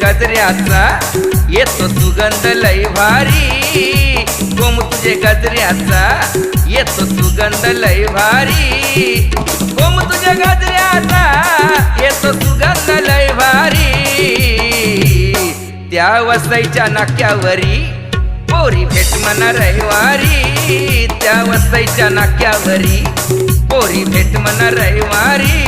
गजऱ्याचा येतो सुगंध लय भारी, गोम तुझे गजऱ्याचा येतो सुगंध लय भारी, गोम तुझे गजऱ्याचा येतो सुगंध लय भारी। त्या वसईच्या नाक्यावरी पोरी भेट म्हणा रविवारी, त्या वसईच्या नाक्यावरी पोरी भेट म्हणा रविवारी।